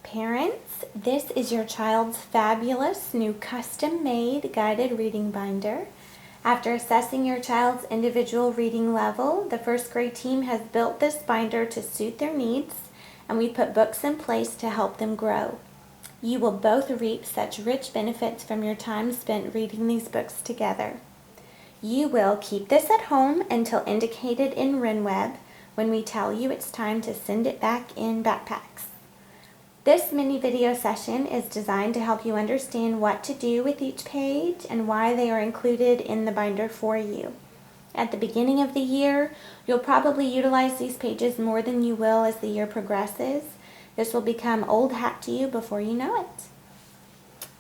Parents, this is your child's fabulous new custom-made guided reading binder. After assessing your child's individual reading level, the first grade team has built this binder to suit their needs, and we put books in place to help them grow. You will both reap such rich benefits from your time spent reading these books together. You will keep this at home until indicated in RenWeb when we tell you it's time to send it back in backpacks. This mini video session is designed to help you understand what to do with each page and why they are included in the binder for you. At the beginning of the year, you'll probably utilize these pages more than you will as the year progresses. This will become old hat to you before you know it.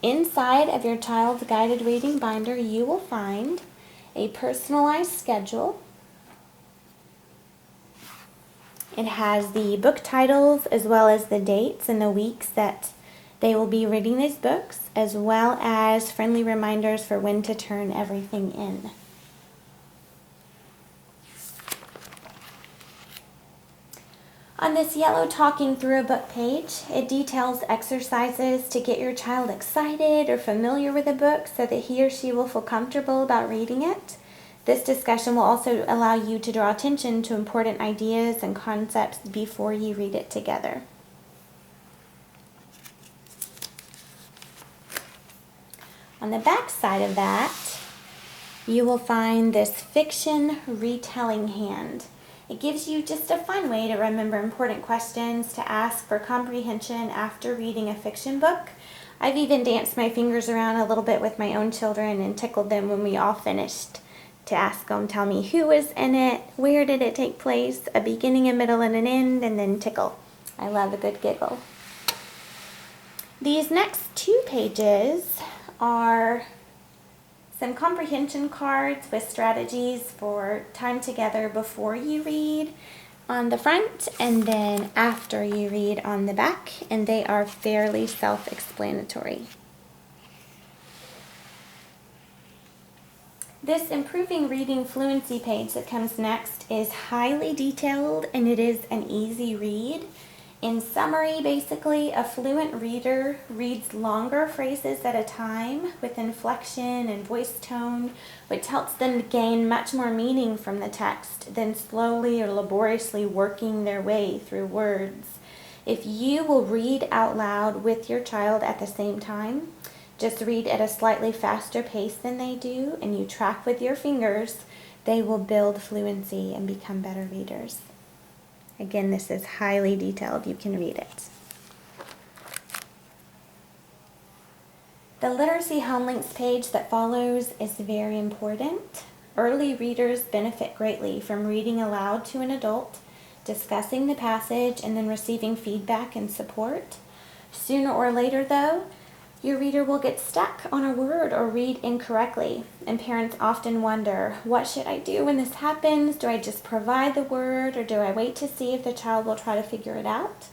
Inside of your child's guided reading binder, you will find a personalized schedule. It has the book titles as well as the dates and the weeks that they will be reading these books, as well as friendly reminders for when to turn everything in. On this yellow talking through a book page, it details exercises to get your child excited or familiar with a book so that he or she will feel comfortable about reading it. This discussion will also allow you to draw attention to important ideas and concepts before you read it together. On the back side of that, you will find this fiction retelling hand. It gives you just a fun way to remember important questions to ask for comprehension after reading a fiction book. I've even danced my fingers around a little bit with my own children and tickled them when we all finished, to ask them, tell me who was in it, where did it take place, a beginning, a middle, and an end, and then tickle. I love a good giggle. These next two pages are some comprehension cards with strategies for time together before you read on the front and then after you read on the back, and they are fairly self-explanatory. This improving reading fluency page that comes next is highly detailed and it is an easy read. In summary, basically, a fluent reader reads longer phrases at a time with inflection and voice tone, which helps them gain much more meaning from the text than slowly or laboriously working their way through words. If you will read out loud with your child at the same time, just read at a slightly faster pace than they do, and you track with your fingers, they will build fluency and become better readers. Again, this is highly detailed. You can read it. The Literacy Home Links page that follows is very important. Early readers benefit greatly from reading aloud to an adult, discussing the passage, and then receiving feedback and support. Sooner or later, though, your reader will get stuck on a word or read incorrectly, and parents often wonder, what should I do when this happens? Do I just provide the word, or do I wait to see if the child will try to figure it out?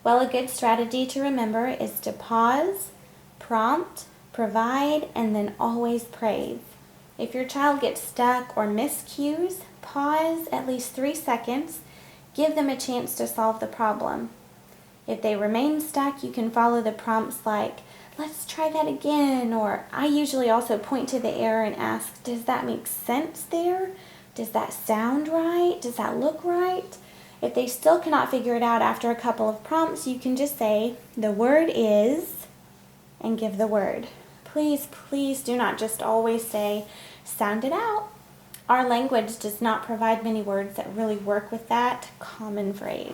Well, a good strategy to remember is to pause, prompt, provide, and then always praise. If your child gets stuck or miscues, pause at least 3 seconds, give them a chance to solve the problem. If they remain stuck, you can follow the prompts like, let's try that again, or I usually also point to the error and ask, does that make sense there? Does that sound right? Does that look right? If they still cannot figure it out after a couple of prompts, you can just say, the word is, and give the word. Please, please do not just always say, sound it out. Our language does not provide many words that really work with that common phrase.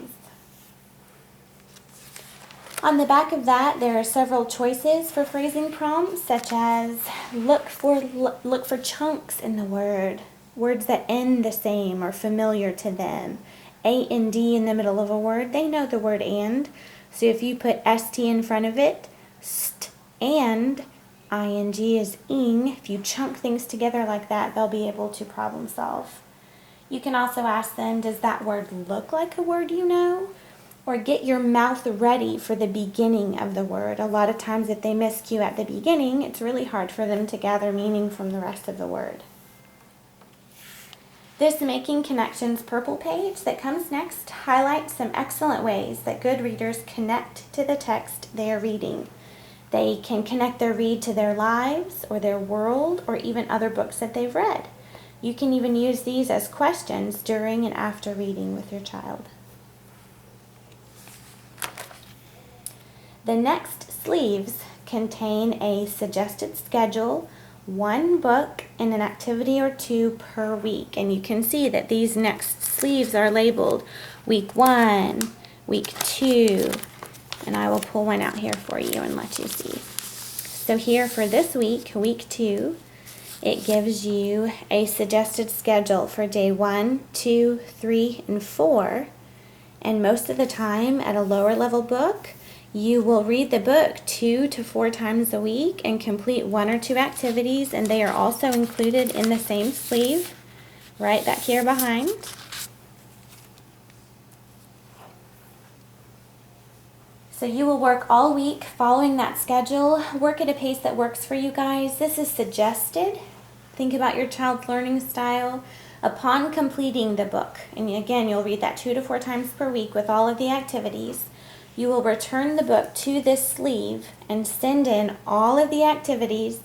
On the back of that, there are several choices for phrasing prompts, such as look for chunks in the word, words that end the same or familiar to them. And in the middle of a word, they know the word and. So if you put st in front of it, st and ing is ing. If you chunk things together like that, they'll be able to problem solve. You can also ask them, does that word look like a word you know? Or get your mouth ready for the beginning of the word. A lot of times if they miscue at the beginning, it's really hard for them to gather meaning from the rest of the word. This Making Connections purple page that comes next highlights some excellent ways that good readers connect to the text they are reading. They can connect their read to their lives or their world or even other books that they've read. You can even use these as questions during and after reading with your child. The next sleeves contain a suggested schedule, one book, and an activity or two per week. And you can see that these next sleeves are labeled week 1, week 2, and I will pull one out here for you and let you see. So here for this week, week 2, it gives you a suggested schedule for day 1, 2, 3, and 4. And most of the time at a lower level book, you will read the book 2 to 4 times a week and complete 1 or 2 activities, and they are also included in the same sleeve right back here behind. So you will work all week following that schedule. Work at a pace that works for you guys. This is suggested. Think about your child's learning style. Upon completing the book, and again, you'll read that 2 to 4 times per week with all of the activities, you will return the book to this sleeve and send in all of the activities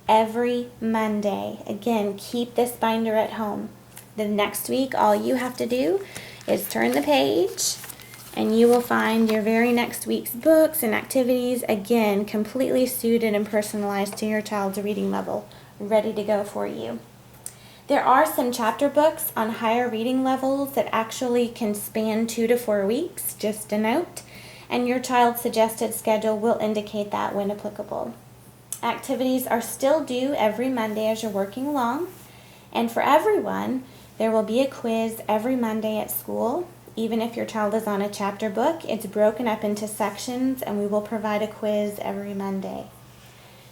every Monday. Again, keep this binder at home. The next week, all you have to do is turn the page and you will find your very next week's books and activities, again, completely suited and personalized to your child's reading level, ready to go for you. There are some chapter books on higher reading levels that actually can span 2 to 4 weeks, just a note, and your child's suggested schedule will indicate that when applicable. Activities are still due every Monday as you're working along, and for everyone, there will be a quiz every Monday at school. Even if your child is on a chapter book, it's broken up into sections, and we will provide a quiz every Monday.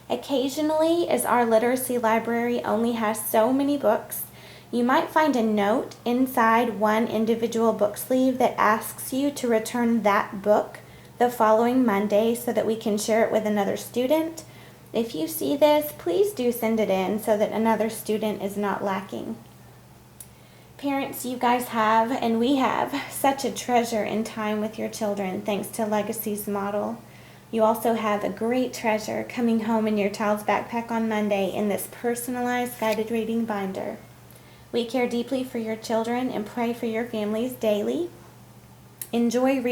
Occasionally, as our literacy library only has so many books, you might find a note inside one individual book sleeve that asks you to return that book the following Monday so that we can share it with another student. If you see this, please do send it in so that another student is not lacking. Parents, you guys have, and we have, such a treasure in time with your children thanks to Legacy's model. You also have a great treasure coming home in your child's backpack on Monday in this personalized guided reading binder. We care deeply for your children and pray for your families daily. Enjoy reading.